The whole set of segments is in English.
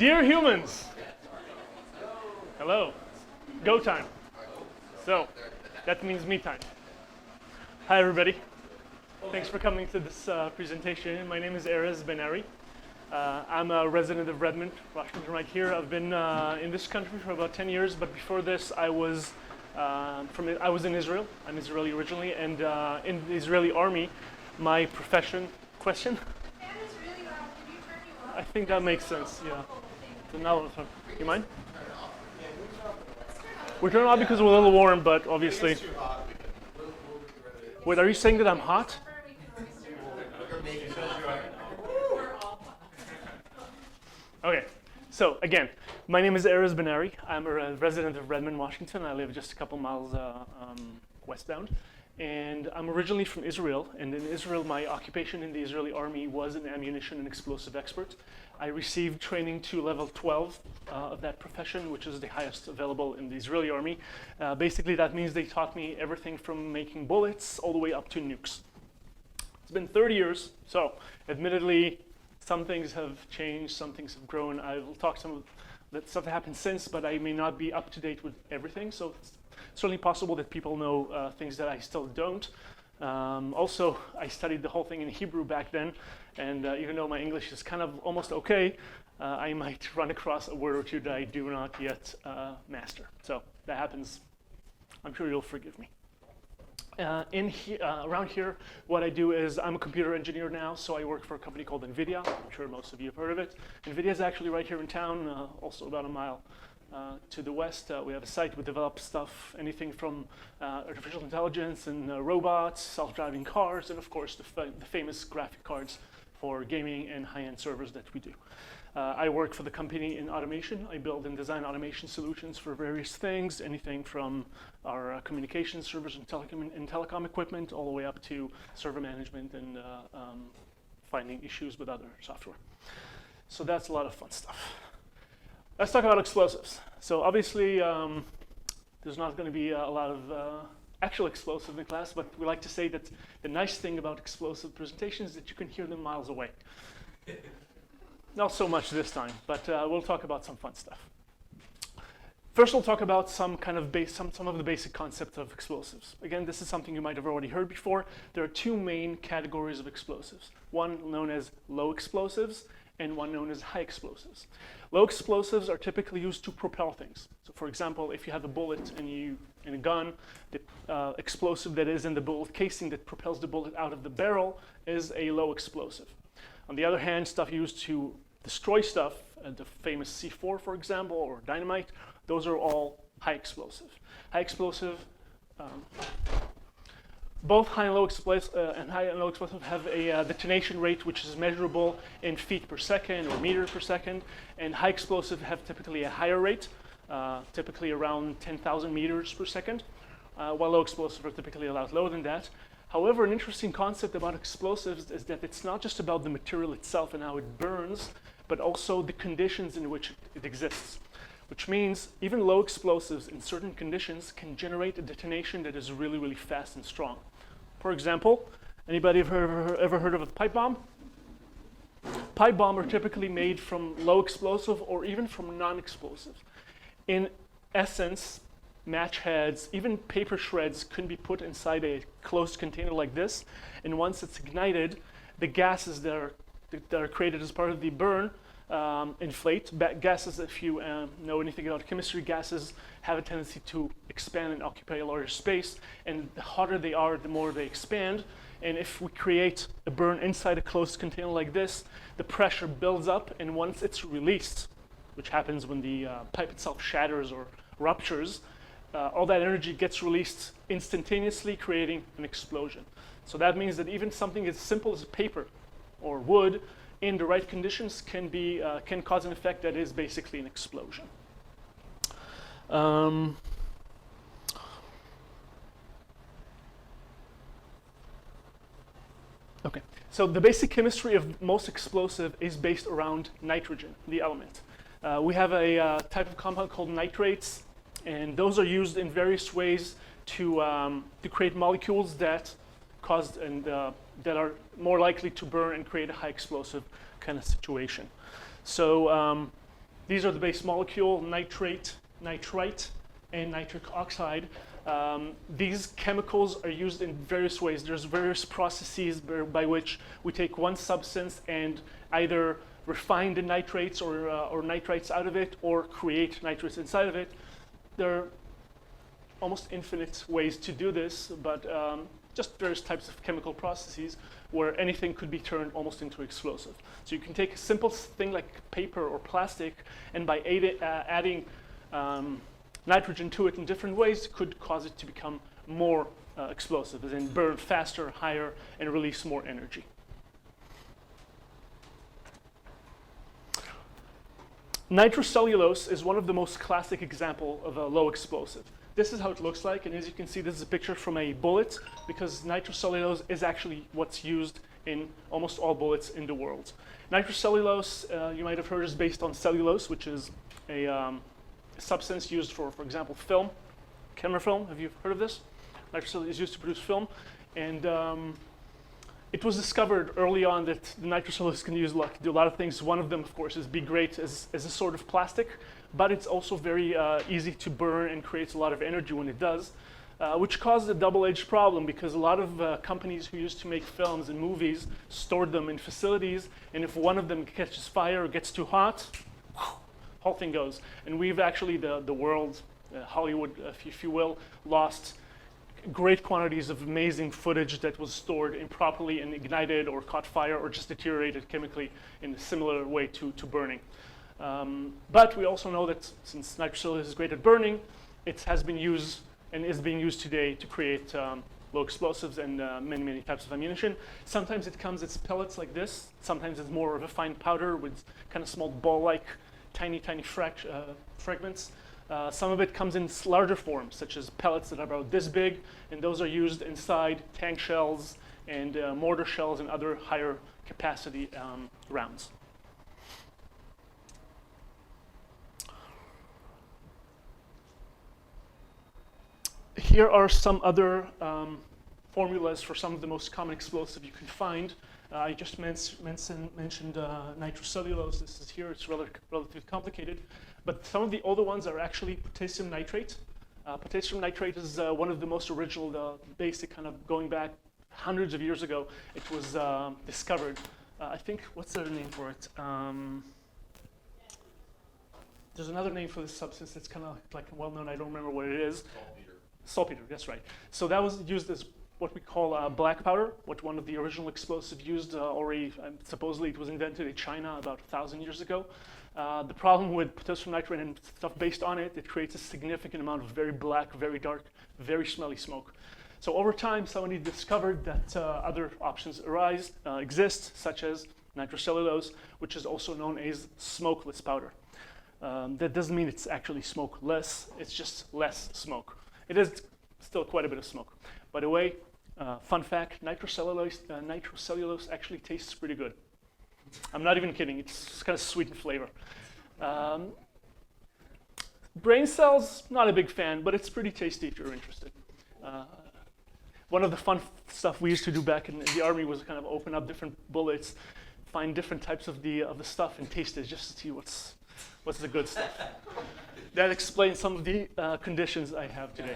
Dear humans, hello, go time. So, that means me time. Hi everybody, thanks for coming to this presentation. My name is Erez Ben-Ari. I'm a resident of Redmond, Washington right here. I've been in this country for about 10 years, but before this I was in Israel. I'm Israeli originally, and in the Israeli army, my profession, question? I think that makes sense, yeah. So now, you mind? We're turning off because we're a little warm, but obviously. Wait, are you saying that I'm hot? Okay, so again, my name is Erez Ben-Ari. I'm a resident of Redmond, Washington. I live just a couple miles westbound. And I'm originally from Israel, and in Israel, my occupation in the Israeli army was an ammunition and explosive expert. I received training to level 12 of that profession, which is the highest available in the Israeli army. Basically, that means they taught me everything from making bullets all the way up to nukes. It's been 30 years, so admittedly, some things have changed, some things have grown. I will talk some of that stuff that happened since, but I may not be up to date with everything, so it's certainly possible that people know things that I still don't. Also, I studied the whole thing in Hebrew back then, and even though my English is kind of almost okay, I might run across a word or two that I do not yet master. So that happens. I'm sure you'll forgive me. Around here, what I do is I'm a computer engineer now, so I work for a company called NVIDIA. I'm sure most of you have heard of it. NVIDIA is actually right here in town, also about a mile to the west. We have a site. We develop stuff, anything from artificial intelligence and robots, self-driving cars, and of course the famous graphic cards for gaming and high-end servers that we do. I work for the company in automation. I build and design automation solutions for various things, anything from our communication servers and telecom equipment all the way up to server management and finding issues with other software. So that's a lot of fun stuff. Let's talk about explosives. So obviously, there's not going to be a lot of actual explosives in class, but we like to say that the nice thing about explosive presentations is that you can hear them miles away. Not so much this time, but we'll talk about some fun stuff. First, we'll talk about some of the basic concepts of explosives. Again, this is something you might have already heard before. There are two main categories of explosives. One known as low explosives, and one known as high explosives. Low explosives are typically used to propel things. So for example, if you have a bullet in a gun, the explosive that is in the bullet casing that propels the bullet out of the barrel is a low explosive. On the other hand, stuff used to destroy stuff, the famous C4, for example, or dynamite, those are all high explosive. High explosive, both high and low explosive have a detonation rate which is measurable in feet per second or meters per second, and high explosive have typically a higher rate, typically around 10,000 meters per second, while low explosive are typically a lot lower than that. However, an interesting concept about explosives is that it's not just about the material itself and how it burns, but also the conditions in which it exists. Which means even low explosives in certain conditions can generate a detonation that is really, really fast and strong. For example, anybody ever heard of a pipe bomb? Pipe bomb are typically made from low explosive or even from non-explosive. In essence, match heads, even paper shreds can be put inside a closed container like this, and once it's ignited, the gases that are created as part of the burn inflate. Gases, if you know anything about chemistry, gases have a tendency to expand and occupy a larger space, and the hotter they are, the more they expand. And if we create a burn inside a closed container like this, the pressure builds up, and once it's released, which happens when the pipe itself shatters or ruptures, all that energy gets released instantaneously, creating an explosion. So that means that even something as simple as paper or wood in the right conditions can cause an effect that is basically an explosion. Okay, so the basic chemistry of most explosive is based around nitrogen, the element. We have a type of compound called nitrates, and those are used in various ways to create molecules that that are more likely to burn and create a high explosive kind of situation. So These are the base molecule, nitrate, and nitric oxide. These chemicals are used in various ways. There's various processes by which we take one substance and either refine the nitrates or nitrites out of it, or create nitrates inside of it. There are almost infinite ways to do this, but just various types of chemical processes where anything could be turned almost into explosive. So you can take a simple thing like paper or plastic, and by adding nitrogen to it in different ways could cause it to become more explosive, as in burn faster, higher, and release more energy. Nitrocellulose is one of the most classic example of a low explosive. This is how it looks like, and as you can see, this is a picture from a bullet, because nitrocellulose is actually what's used in almost all bullets in the world. Nitrocellulose, you might have heard, is based on cellulose, which is a substance used for example, film, camera film. Have you heard of this? Nitrocellulose is used to produce film, and it was discovered early on that the nitrocellulose can do a lot of things. One of them, of course, is be great as a sort of plastic, but it's also very easy to burn and creates a lot of energy when it does, which caused a double-edged problem, because a lot of companies who used to make films and movies stored them in facilities, and if one of them catches fire or gets too hot, whole thing goes. And we've actually, the world, Hollywood, if you will, lost great quantities of amazing footage that was stored improperly and ignited or caught fire or just deteriorated chemically in a similar way to burning. But we also know that since nitrocellulose is great at burning, it has been used and is being used today to create low explosives and many, many types of ammunition. Sometimes it comes as pellets like this. Sometimes it's more of a fine powder with kind of small ball-like, tiny fragments. Some of it comes in larger forms, such as pellets that are about this big, and those are used inside tank shells and mortar shells and other higher capacity rounds. Here are some other formulas for some of the most common explosive you can find. I just mentioned nitrocellulose. This is here. It's relatively complicated. But some of the older ones are actually potassium nitrate. Potassium nitrate is one of the most original, basic, kind of going back hundreds of years ago. It was discovered. I think, what's the name for it? There's another name for this substance that's kind of like well-known. I don't remember what it is. Saltpeter, that's right. So that was used as what we call black powder, what one of the original explosives used already, supposedly it was invented in China about 1,000 years ago. The problem with potassium nitrate and stuff based on it, it creates a significant amount of very black, very dark, very smelly smoke. So over time, somebody discovered that other options exist, such as nitrocellulose, which is also known as smokeless powder. That doesn't mean it's actually smokeless, it's just less smoke. It is still quite a bit of smoke. By the way, fun fact, nitrocellulose actually tastes pretty good. I'm not even kidding, it's kind of sweet in flavor. Brain cells, not a big fan, but it's pretty tasty if you're interested. One of the fun stuff we used to do back in the army was kind of open up different bullets, find different types of the stuff and taste it just to see what's the good stuff. That explains some of the conditions I have today.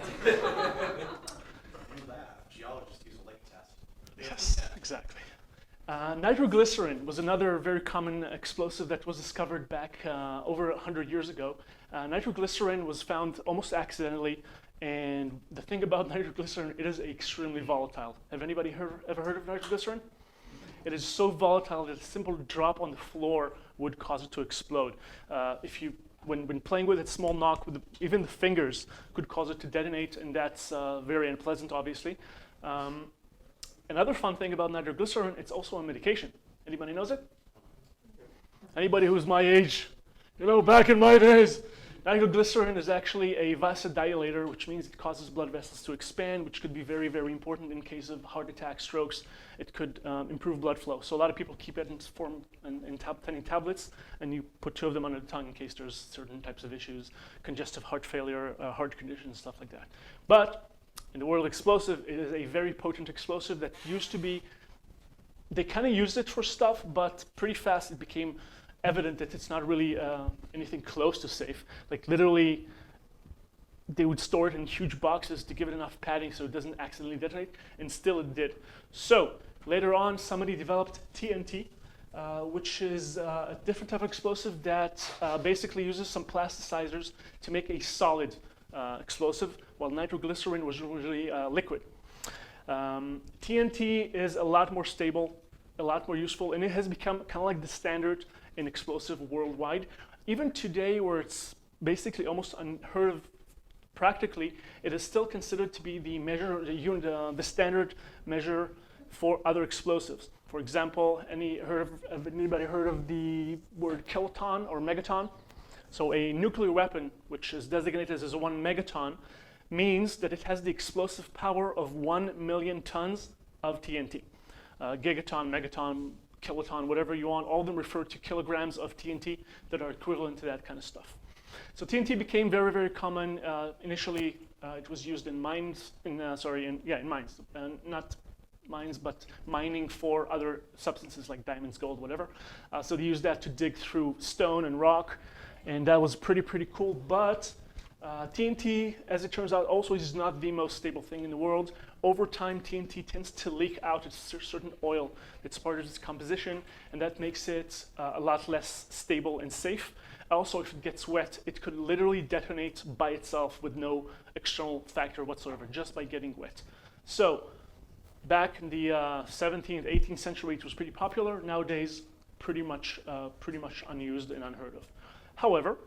Geologists use a lake test. Yes, exactly. Nitroglycerin was another very common explosive that was discovered back over 100 years ago. Nitroglycerin was found almost accidentally, and the thing about nitroglycerin, it is extremely volatile. Have anybody ever heard of nitroglycerin? It is so volatile that a simple drop on the floor would cause it to explode. When playing with it, small knock with even the fingers could cause it to detonate, and that's very unpleasant, obviously. Another fun thing about nitroglycerin, it's also a medication. Anybody knows it? Anybody who's my age? You know, back in my days, nitroglycerin is actually a vasodilator, which means it causes blood vessels to expand, which could be very, very important in case of heart attack, strokes. It could improve blood flow. So a lot of people keep it in tiny tablets, and you put 2 of them under the tongue in case there's certain types of issues, congestive heart failure, heart conditions, stuff like that. But in the world of explosive, it is a very potent explosive that used to be, they kind of used it for stuff, but pretty fast it became evident that it's not really anything close to safe. Like literally, they would store it in huge boxes to give it enough padding so it doesn't accidentally detonate, and still it did. So later on, somebody developed TNT, which is a different type of explosive that basically uses some plasticizers to make a solid explosive, while nitroglycerin was usually liquid. TNT is a lot more stable, a lot more useful, and it has become kind of like the standard in explosive worldwide. Even today, where it's basically almost unheard of practically, it is still considered to be the measure, the standard measure for other explosives. For example, anybody heard of the word kiloton or megaton? So a nuclear weapon, which is designated as 1 megaton, means that it has the explosive power of 1 million tons of TNT. Gigaton, megaton, kiloton, whatever you want, all of them refer to kilograms of TNT that are equivalent to that kind of stuff. So TNT became very, very common. Initially, it was used in mines, in mines, not mines, but mining for other substances like diamonds, gold, whatever. So they used that to dig through stone and rock, and that was pretty cool. But TNT, as it turns out, also is not the most stable thing in the world. Over time, TNT tends to leak out a certain oil that's part of its composition, and that makes it a lot less stable and safe. Also, if it gets wet, it could literally detonate by itself with no external factor whatsoever, just by getting wet. So, back in the 17th, 18th century, it was pretty popular. Nowadays, pretty much unused and unheard of. However,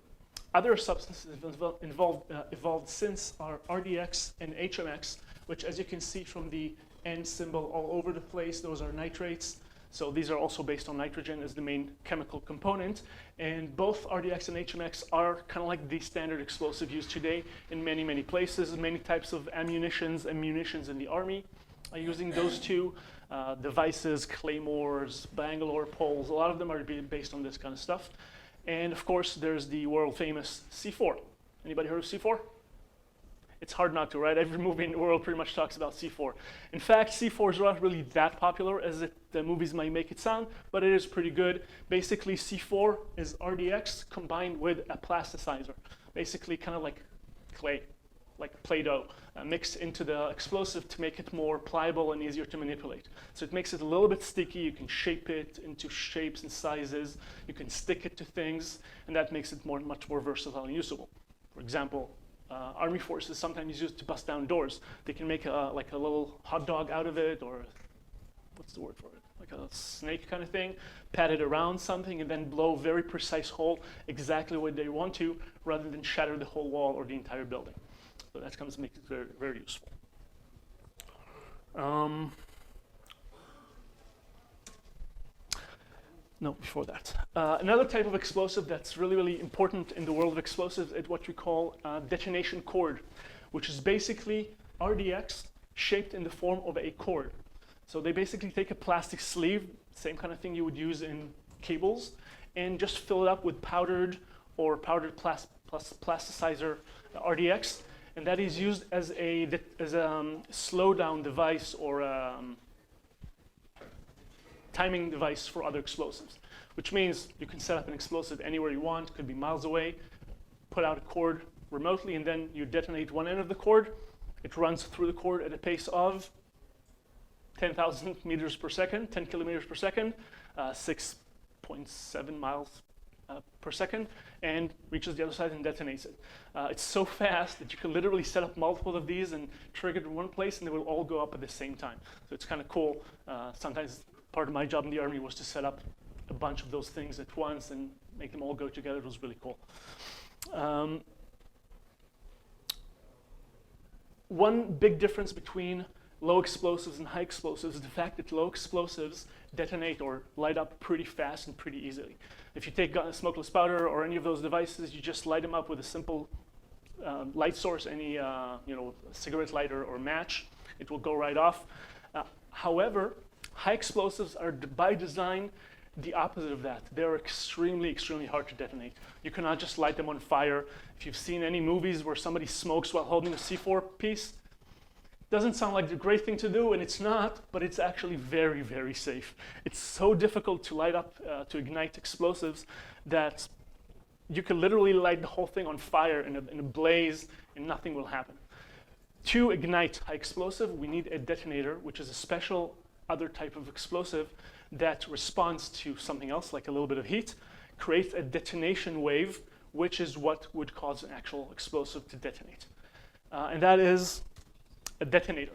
other substances evolved since are RDX and HMX, which, as you can see from the N symbol all over the place, those are nitrates. So these are also based on nitrogen as the main chemical component. And both RDX and HMX are kind of like the standard explosive used today in many places. Many types of munitions in the army are using those two. Devices, claymores, Bangalore poles, a lot of them are based on this kind of stuff. And of course, there's the world famous C4. Anybody heard of C4? It's hard not to, right? Every movie in the world pretty much talks about C4. In fact, C4 is not really that popular as the movies might make it sound, but it is pretty good. Basically, C4 is RDX combined with a plasticizer. Basically, kind of like clay, like Play-Doh, mixed into the explosive to make it more pliable and easier to manipulate. So it makes it a little bit sticky. You can shape it into shapes and sizes. You can stick it to things, and that makes it much more versatile and usable. For example, Army forces sometimes use it to bust down doors. They can make like a little hot dog out of it, or what's the word for it? Like a snake kind of thing, pat it around something, and then blow a very precise hole exactly what they want to, rather than shatter the whole wall or the entire building. So that comes to make it very, very useful. No, before that. Another type of explosive that's really important in the world of explosives is what we call detonation cord, which is basically RDX shaped in the form of a cord. So they basically take a plastic sleeve, same kind of thing you would use in cables, and just fill it up with powdered plasticizer RDX, and that is used as a slowdown device or timing device for other explosives, which means you can set up an explosive anywhere you want. It could be miles away, put out a cord remotely, and then you detonate one end of the cord. It runs through the cord at a pace of 10,000 meters per second, 10 kilometers per second, 6.7 miles per second, and reaches the other side and detonates it. It's so fast that you can literally set up multiple of these and trigger it in one place, and they will all go up at the same time. So it's kind of cool. Sometimes part of my job in the Army was to set up a bunch of those things at once and make them all go together. It was really cool. One big difference between low explosives and high explosives is the fact that low explosives detonate or light up pretty fast and pretty easily. If you take smokeless powder or any of those devices, you just light them up with a simple light source, any cigarette lighter or match. It will go right off. However, high explosives are by design the opposite of that. They're extremely hard to detonate. You cannot just light them on fire. If you've seen any movies where somebody smokes while holding a C4 piece, Doesn't sound like the great thing to do, and it's not, but it's actually very, very safe. It's so difficult to light up, to ignite explosives, that you can literally light the whole thing on fire in a blaze, and nothing will happen. To ignite high explosive, we need a detonator, which is a special other type of explosive that responds to something else, like a little bit of heat, creates a detonation wave, which is what would cause an actual explosive to detonate. And that is a detonator.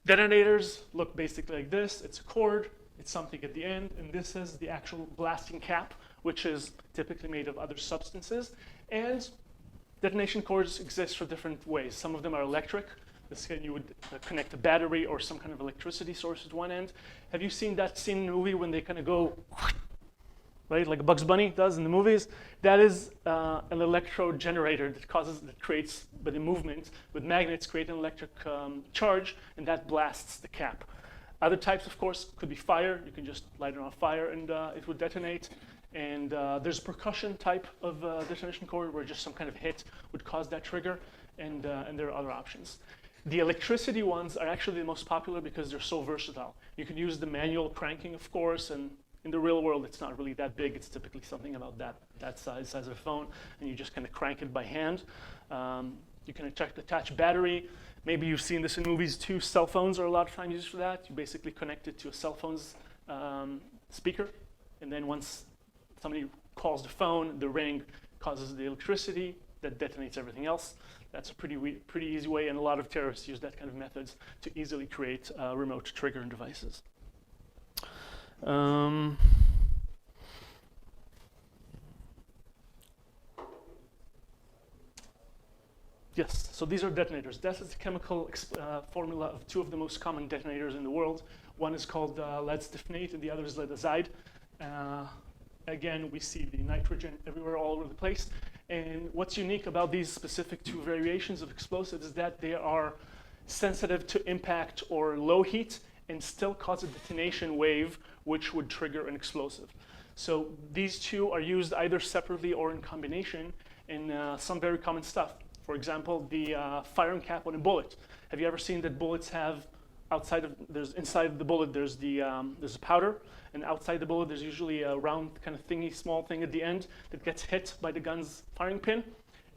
Detonators look basically like this. It's a cord, it's something at the end, and this is the actual blasting cap, which is typically made of other substances. And detonation cords exist for different ways. Some of them are electric. This can, you would connect a battery or some kind of electricity source at one end. Have you seen that scene in the movie when they kind of go, right, like Bugs Bunny does in the movies? That is an electro generator that creates, by the movement with magnets, create an electric charge, and that blasts the cap. Other types, of course, could be fire. You can just light it on fire and it would detonate. And there's percussion type of detonation cord where just some kind of hit would cause that trigger, and there are other options. The electricity ones are actually the most popular because they're so versatile. You can use the manual cranking, of course, and in the real world, it's not really that big. It's typically something about that size of a phone, and you just kind of crank it by hand. You can attach battery. Maybe you've seen this in movies too. Cell phones are a lot of times used for that. You basically connect it to a cell phone's speaker, and then once somebody calls the phone, the ring causes the electricity that detonates everything else. That's a pretty easy way, and a lot of terrorists use that kind of methods to easily create remote trigger devices. Yes, so these are detonators. That is the chemical formula of two of the most common detonators in the world. One is called lead stiffenate, and the other is lead azide. Again, we see the nitrogen everywhere, all over the place. And what's unique about these specific two variations of explosives is that they are sensitive to impact or low heat and still cause a detonation wave, which would trigger an explosive. So these two are used either separately or in combination in some very common stuff. For example, the firing cap on a bullet. Have you ever seen that bullets have inside the bullet there's a powder, and outside the bullet there's usually a round kind of thingy, small thing at the end that gets hit by the gun's firing pin?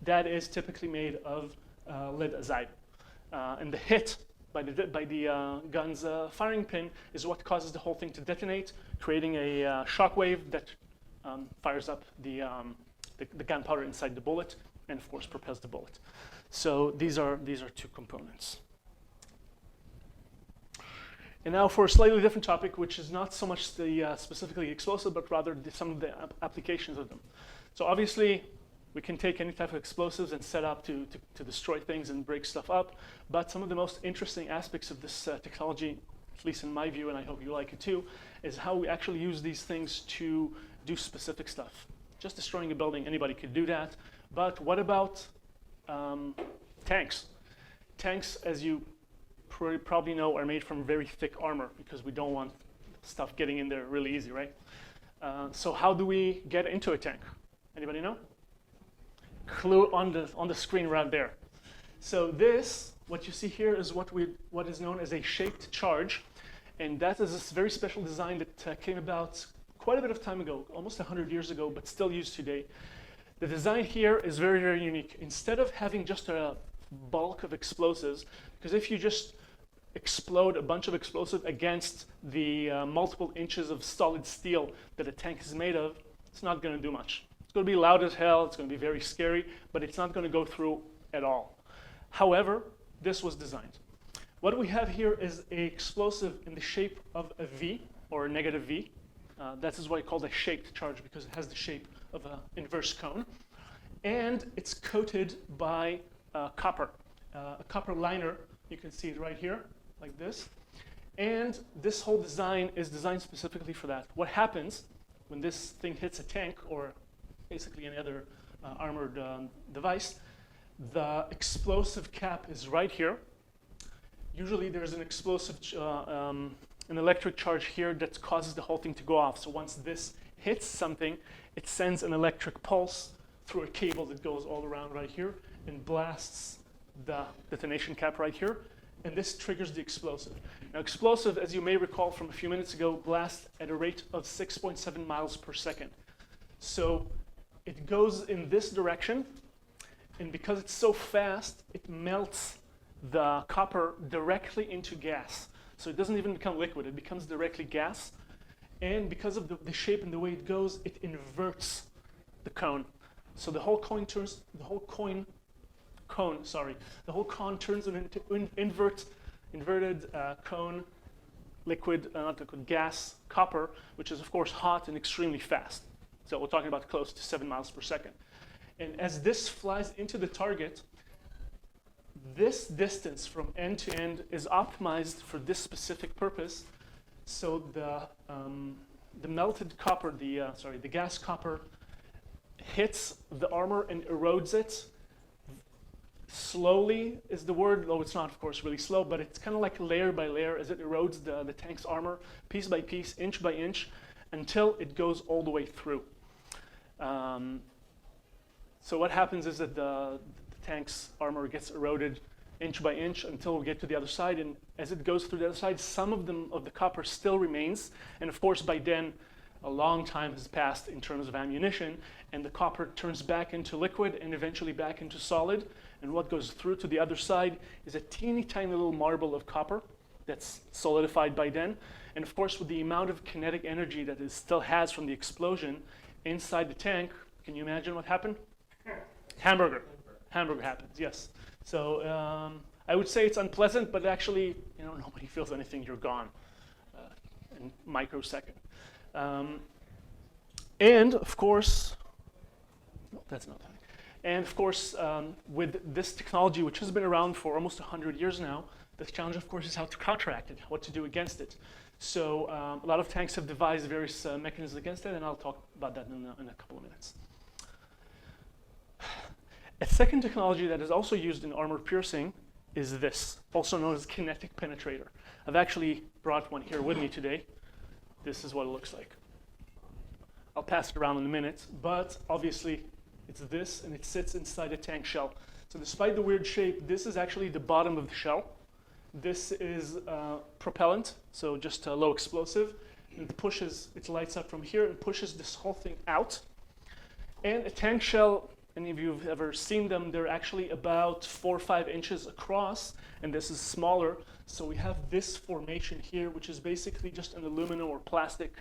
That is typically made of lead azide. And the hit by the gun's firing pin is what causes the whole thing to detonate, creating a shock wave that fires up the gunpowder inside the bullet, and of course propels the bullet. So these are two components. And now for a slightly different topic, which is not so much the specifically explosive, but rather some of the applications of them. So obviously, we can take any type of explosives and set up to destroy things and break stuff up. But some of the most interesting aspects of this technology, at least in my view, and I hope you like it too, is how we actually use these things to do specific stuff. Just destroying a building, anybody could do that. But what about tanks? Tanks, as you probably know, are made from very thick armor because we don't want stuff getting in there really easy, right? So how do we get into a tank? Anybody know? Clue on the screen right there. So this, what you see here, is what is known as a shaped charge, and that is this very special design that came about quite a bit of time ago, almost 100 years ago, but still used today. The design here is very, very unique. Instead of having just a bulk of explosives, because if you just explode a bunch of explosive against the multiple inches of solid steel that a tank is made of, it's not going to do much. It's going to be loud as hell, it's going to be very scary, but it's not going to go through at all. However, this was designed. What we have here is an explosive in the shape of a V, or a negative V. That is why it's called a shaped charge, because it has the shape of an inverse cone. And it's coated by copper, a copper liner. You can see it right here, like this. And this whole design is designed specifically for that. What happens when this thing hits a tank, or basically any other armored device, the explosive cap is right here. Usually there's an explosive, an electric charge here that causes the whole thing to go off. So once this hits something, it sends an electric pulse through a cable that goes all around right here and blasts the detonation cap right here. and this triggers the explosive. Now, explosive, as you may recall from a few minutes ago, blasts at a rate of 6.7 miles per second. So it goes in this direction, and because it's so fast, it melts the copper directly into gas. So it doesn't even become liquid, it becomes directly gas. And because of the shape and the way it goes, it inverts the cone. So the whole cone turns into inverted cone, not liquid, gas, copper, which is of course hot and extremely fast. So we're talking about close to 7 miles per second. And as this flies into the target, this distance from end to end is optimized for this specific purpose. So the melted copper, the gas copper, hits the armor and erodes it. Slowly is the word, though it's not, of course, really slow, but it's kind of like layer by layer as it erodes the tank's armor, piece by piece, inch by inch, until it goes all the way through. So what happens is that the tank's armor gets eroded inch by inch until we get to the other side, and as it goes through the other side, some of the copper still remains, and of course by then a long time has passed in terms of ammunition, and the copper turns back into liquid and eventually back into solid, and what goes through to the other side is a teeny tiny little marble of copper that's solidified by then, and of course with the amount of kinetic energy that it still has from the explosion inside the tank, can you imagine what happened? Hamburger happens, yes. So I would say it's unpleasant, but actually, nobody feels anything. You're gone in a microsecond. And of course, no, that's not. And of course, with this technology, which has been around for almost 100 years now, the challenge, of course, is how to counteract it, what to do against it. So a lot of tanks have devised various mechanisms against it, and I'll talk about that in a couple of minutes. A second technology that is also used in armor piercing is this, also known as Kinetic Penetrator. I've actually brought one here with me today. This is what it looks like. I'll pass it around in a minute, but obviously it's this, and it sits inside a tank shell. So despite the weird shape, this is actually the bottom of the shell. This is propellant, so just a low explosive. And it lights up from here and pushes this whole thing out. And a tank shell, any of you have ever seen them, they're actually about 4 or 5 inches across, and this is smaller. So we have this formation here, which is basically just an aluminum or plastic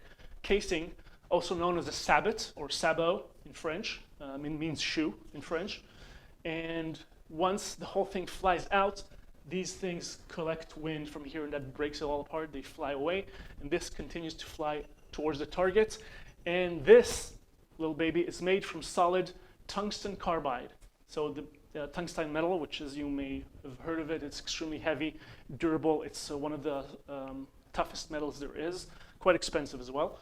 casing, also known as a sabot or sabot in French. It means shoe in French. And once the whole thing flies out, these things collect wind from here, and that breaks it all apart. They fly away, and this continues to fly towards the target. And this little baby is made from solid tungsten carbide. So the tungsten metal, which as you may have heard of it, it's extremely heavy, durable. It's one of the toughest metals there is, quite expensive as well,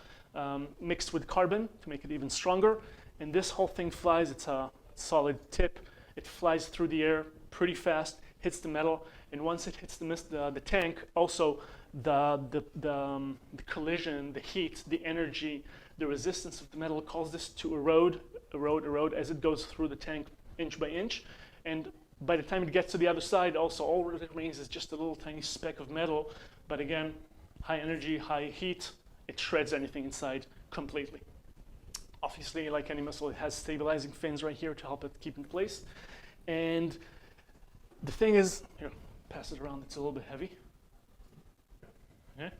mixed with carbon to make it even stronger. And this whole thing flies. It's a solid tip. It flies through the air pretty fast, hits the metal, and once it hits the tank, also the collision, the heat, the energy, the resistance of the metal causes this to erode as it goes through the tank inch by inch. And by the time it gets to the other side, also all that remains is just a little tiny speck of metal. But again, high energy, high heat, it shreds anything inside completely. Obviously, like any missile, it has stabilizing fins right here to help it keep in place. And the thing is, here, pass it around, it's a little bit heavy. Okay.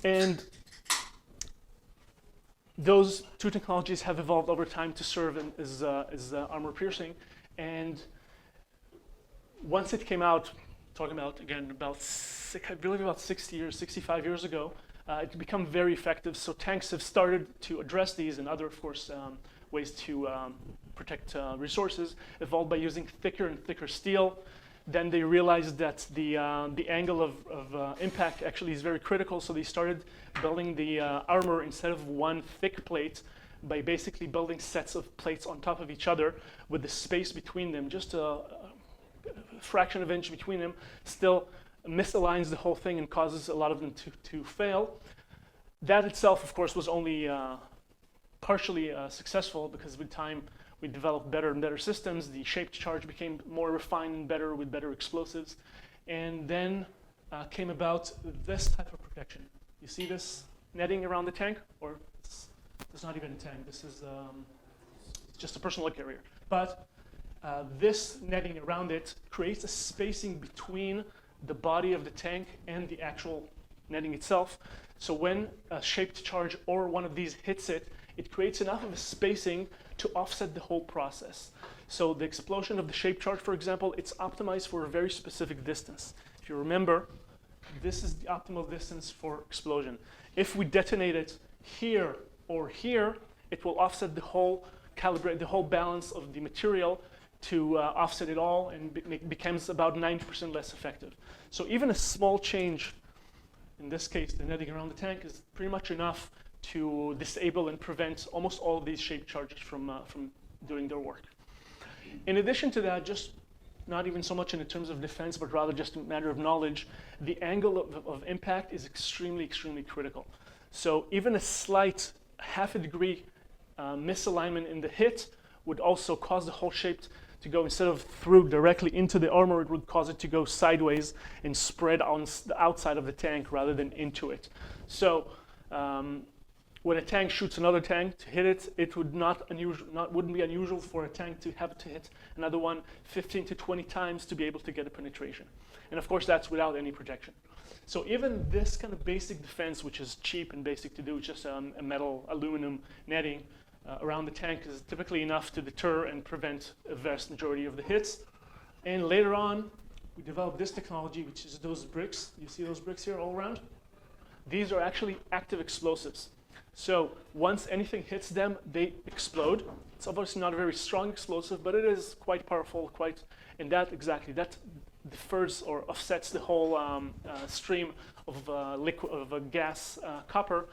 And those two technologies have evolved over time to serve as armor piercing. And once it came out, talking about, again, I believe about 65 years ago, it became very effective. So tanks have started to address these, and other, of course, ways to protect resources, evolved by using thicker and thicker steel. Then they realized that the angle of impact actually is very critical, so they started building the armor instead of one thick plate by basically building sets of plates on top of each other with the space between them, just a fraction of an inch between them, still misaligns the whole thing and causes a lot of them to fail. That itself, of course, was only partially successful, because with time, we developed better and better systems. The shaped charge became more refined and better with better explosives. And then came about this type of protection. You see this netting around the tank? Or it's not even a tank. This is just a personal carrier. But this netting around it creates a spacing between the body of the tank and the actual netting itself. So when a shaped charge or one of these hits it, it creates enough of a spacing to offset the whole process. So the explosion of the shaped charge, for example, it's optimized for a very specific distance. If you remember, this is the optimal distance for explosion. If we detonate it here or here, it will offset the whole calibrate, the whole balance of the material to offset it all, and it becomes about 90% less effective. So even a small change, in this case, the netting around the tank, is pretty much enough to disable and prevent almost all of these shaped charges from doing their work. In addition to that, just not even so much in terms of defense, but rather just a matter of knowledge, the angle of impact is extremely, extremely critical. So even a slight half a degree misalignment in the hit would also cause the whole shape to go, instead of through directly into the armor, it would cause it to go sideways and spread on the outside of the tank rather than into it. So when a tank shoots another tank to hit it, it would wouldn't be unusual for a tank to have to hit another one 15 to 20 times to be able to get a penetration. And of course, that's without any protection. So even this kind of basic defense, which is cheap and basic to do, just a metal aluminum netting around the tank, is typically enough to deter and prevent a vast majority of the hits. And later on, we developed this technology, which is those bricks. You see those bricks here all around? These are actually active explosives. So once anything hits them, they explode. It's obviously not a very strong explosive, but it is quite powerful, and that defers or offsets the whole stream of gas copper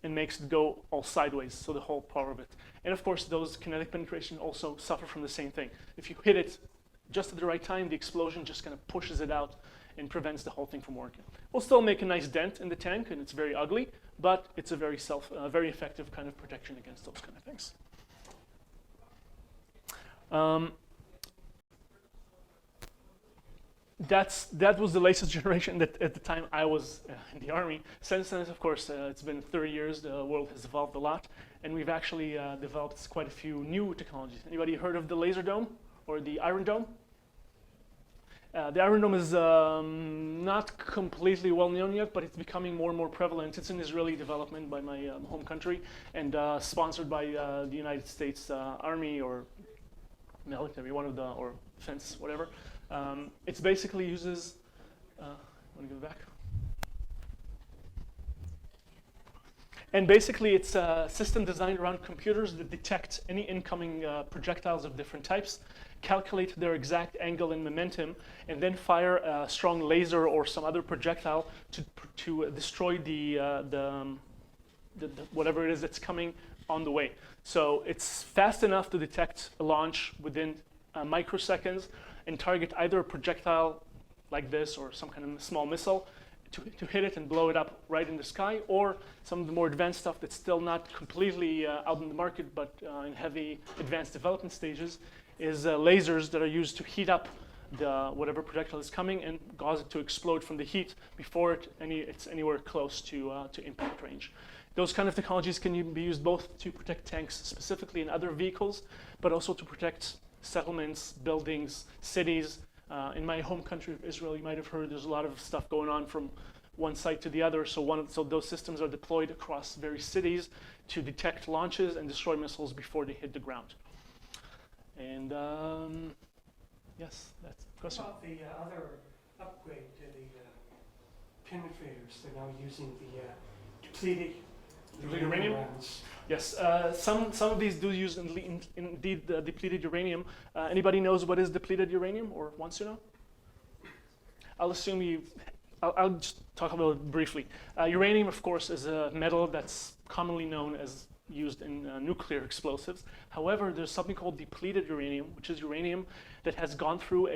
and makes it go all sideways, so the whole power of it. And of course, those kinetic penetration also suffer from the same thing. If you hit it just at the right time, the explosion just kind of pushes it out and prevents the whole thing from working. We'll still make a nice dent in the tank, and it's very ugly, but it's a very effective kind of protection against those kind of things. That was the latest generation that at the time I was in the Army. Since then, of course, it's been 30 years. The world has evolved a lot, and we've actually developed quite a few new technologies. Anybody heard of the laser dome or the Iron Dome? The Iron Dome is not completely well known yet, but it's becoming more and more prevalent. It's an Israeli development by my home country, and sponsored by the United States Army or military, or defense, whatever. It basically uses, want to go back? And basically it's a system designed around computers that detect any incoming projectiles of different types, calculate their exact angle and momentum, and then fire a strong laser or some other projectile to destroy the whatever it is that's coming on the way. So it's fast enough to detect a launch within microseconds and target either a projectile like this or some kind of small missile to hit it and blow it up right in the sky, or some of the more advanced stuff that's still not completely out in the market but in heavy advanced development stages is lasers that are used to heat up whatever projectile is coming and cause it to explode from the heat before it's anywhere close to impact range. Those kind of technologies can be used both to protect tanks specifically and other vehicles, but also to protect settlements, buildings, cities. In my home country of Israel, you might have heard there's a lot of stuff going on from one site to the other. So those systems are deployed across various cities to detect launches and destroy missiles before they hit the ground. And yes, that's a question. What about the other upgrade to the penetrators? They're now using the depleted uranium rounds. Yes, some of these do use indeed depleted uranium. Anybody knows what is depleted uranium or wants to know? I'll assume I'll just talk about it briefly. Uranium, of course, is a metal that's commonly known as used in nuclear explosives. However, there's something called depleted uranium, which is uranium that has gone through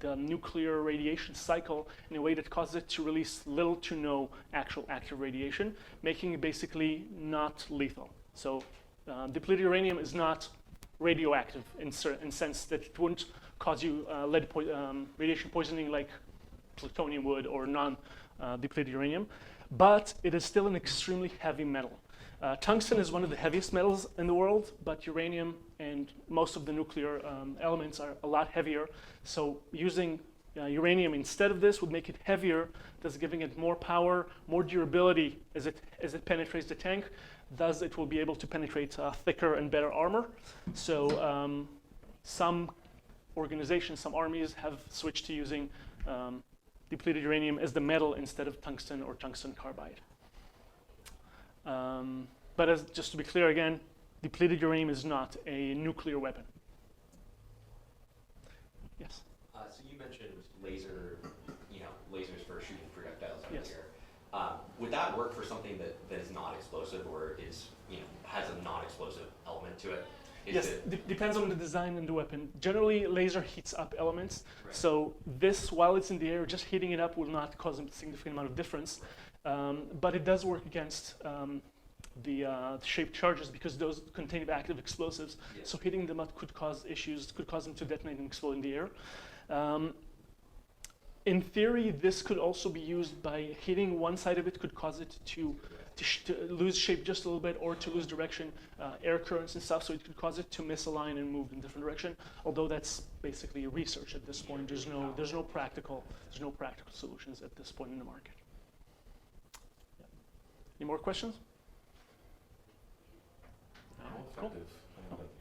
the nuclear radiation cycle in a way that causes it to release little to no actual active radiation, making it basically not lethal. So Depleted uranium is not radioactive in sense that it wouldn't cause you radiation poisoning like plutonium would or non-depleted uranium, but it is still an extremely heavy metal. Tungsten is one of the heaviest metals in the world, but uranium and most of the nuclear elements are a lot heavier. So using uranium instead of this would make it heavier, thus giving it more power, more durability as it penetrates the tank. Thus, it will be able to penetrate thicker and better armor. So some organizations, some armies have switched to using depleted uranium as the metal instead of tungsten or tungsten carbide. But just to be clear again, depleted uranium is not a nuclear weapon. Yes? So you mentioned lasers for shooting projectiles out Yes. here. Would that work for something that is not explosive or is, has a non-explosive element to it? Yes, depends on the design and the weapon. Generally, laser heats up elements. Right. So this, while it's in the air, just heating it up will not cause a significant amount of difference. But it does work against the shaped charges because those contain active explosives. Yeah. So hitting them up could cause issues, could cause them to detonate and explode in the air. In theory, this could also be used by hitting one side of it could cause it to lose shape just a little bit or to lose direction, air currents and stuff, so it could cause it to misalign and move in different direction. Although that's basically research at this point. There's no practical solutions at this point in the market. Yeah. Any more questions? How Cool. effective?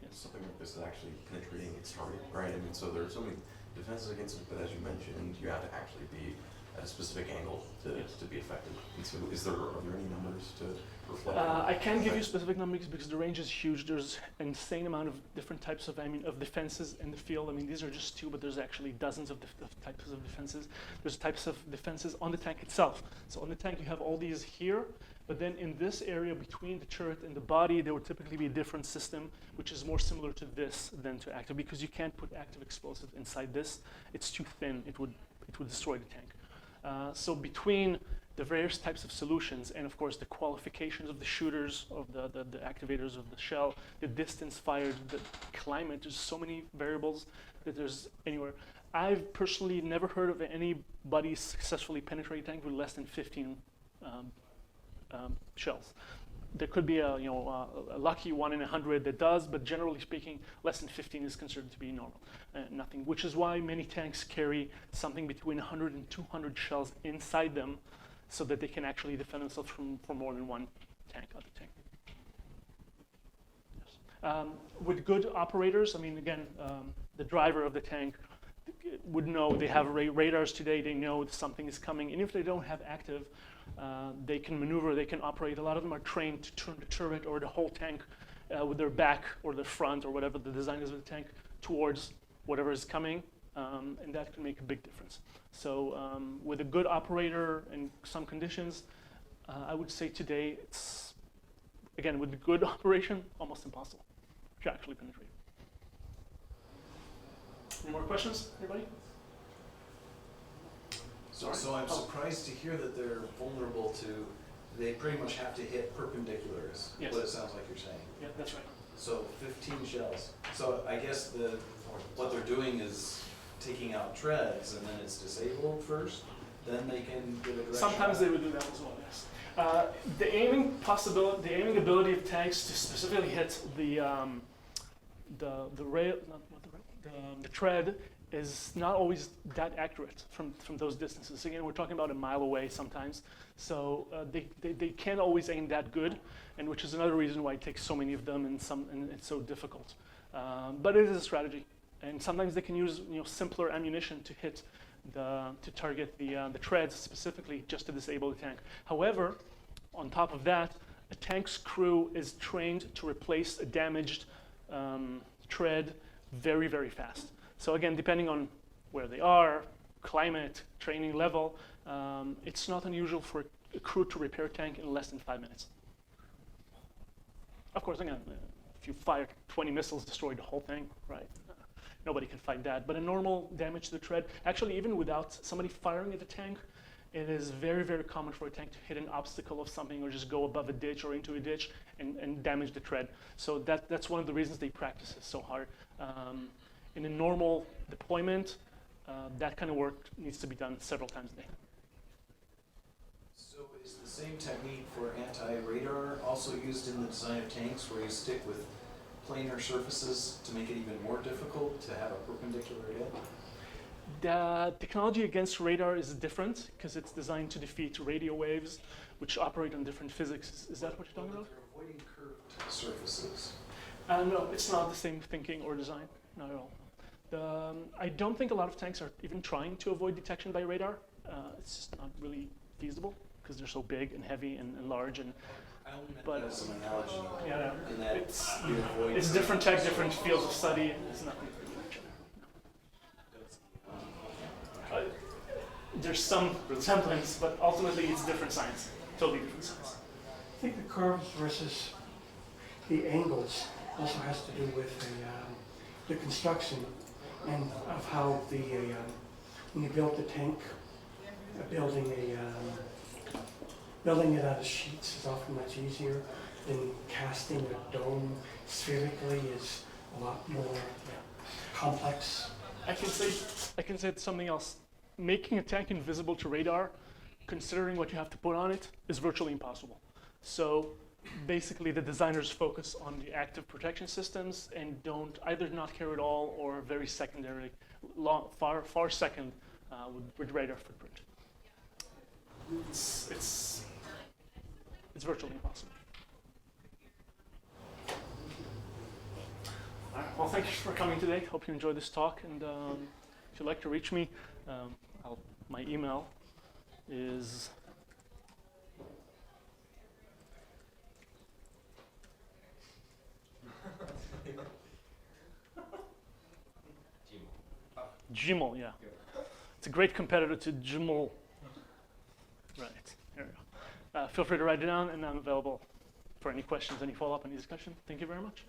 Yes. Something like this is actually penetrating its target, right? I mean, so there are so many defenses against it, but as you mentioned, you have to actually be at a specific angle to be effective. And so are there any numbers to reflect? I can't give you specific numbers because the range is huge. There's an insane amount of different types of defenses in the field. I mean, these are just two, but there's actually dozens of types of defenses. There's types of defenses on the tank itself. So on the tank, you have all these here, but then in this area between the turret and the body, there would typically be a different system, which is more similar to this than to active, because you can't put active explosive inside this. It's too thin. It would destroy the tank. So between the various types of solutions and, of course, the qualifications of the shooters, of the activators of the shell, the distance fired, the climate, there's so many variables that there's anywhere. I've personally never heard of anybody successfully penetrating a tank with less than 15 shells. There could be a lucky 1 in 100 that does, but generally speaking, less than 15 is considered to be normal. Nothing, which is why many tanks carry something between 100 and 200 shells inside them, so that they can actually defend themselves from more than one tank, other tank. Yes. With good operators, I mean, again, the driver of the tank would know. They have radars today. They know something is coming, and if they don't have active, they can maneuver, they can operate. A lot of them are trained to turn the turret or the whole tank with their back or the front or whatever the design is of the tank towards whatever is coming, and that can make a big difference. So with a good operator in some conditions, I would say today it's, again, with good operation, almost impossible to actually penetrate. Any more questions, anybody? So I'm surprised to hear that they're vulnerable to, they pretty much have to hit perpendiculars, Yes. what it sounds like you're saying. Yeah, that's right. So 15 shells. So I guess what they're doing is taking out treads and then it's disabled first, then they can get a direct Sometimes shot. they would do that as well, yes. The aiming ability of tanks to specifically hit the tread is not always that accurate from those distances. Again, we're talking about a mile away sometimes, so they can't always aim that good, and which is another reason why it takes so many of them and it's so difficult. But it is a strategy, and sometimes they can use simpler ammunition to hit to target the treads specifically, just to disable the tank. However, on top of that, a tank's crew is trained to replace a damaged tread very, very fast. So again, depending on where they are, climate, training level, it's not unusual for a crew to repair a tank in less than 5 minutes. Of course, again, if you fire 20 missiles, destroy the whole thing, right? Nobody can fight that. But a normal damage to the tread, actually even without somebody firing at the tank, it is very, very common for a tank to hit an obstacle of something or just go above a ditch or into a ditch and damage the tread. So that's one of the reasons they practice it so hard. In a normal deployment, that kind of work needs to be done several times a day. So is the same technique for anti-radar also used in the design of tanks where you stick with planar surfaces to make it even more difficult to have a perpendicular head? The technology against radar is different because it's designed to defeat radio waves, which operate on different physics. Is that what you're talking about? They're avoiding curved surfaces. No, it's not the same thinking or design, not at all. I don't think a lot of tanks are even trying to avoid detection by radar. It's just not really feasible because they're so big and heavy and large. And I only meant But- that as an analogy. yeah, In that it's you avoid it's different tech, different fields of study. It's nothing. There's some resemblance, but ultimately it's different science, totally different science. I think the curves versus the angles also has to do with the construction and of how when you build the tank, building it out of sheets is often much easier than casting a dome spherically is a lot more complex. I can say something else. Making a tank invisible to radar, considering what you have to put on it, is virtually impossible. So basically the designers focus on the active protection systems and don't either not care at all or very secondary, far second with radar footprint. It's virtually impossible. All right, well, thank you for coming today. Hope you enjoyed this talk. And if you'd like to reach me, my email is Gmail, yeah. It's a great competitor to Gmail. Right, here we go. Feel free to write it down, and I'm available for any questions, any follow-up, any discussion. Thank you very much.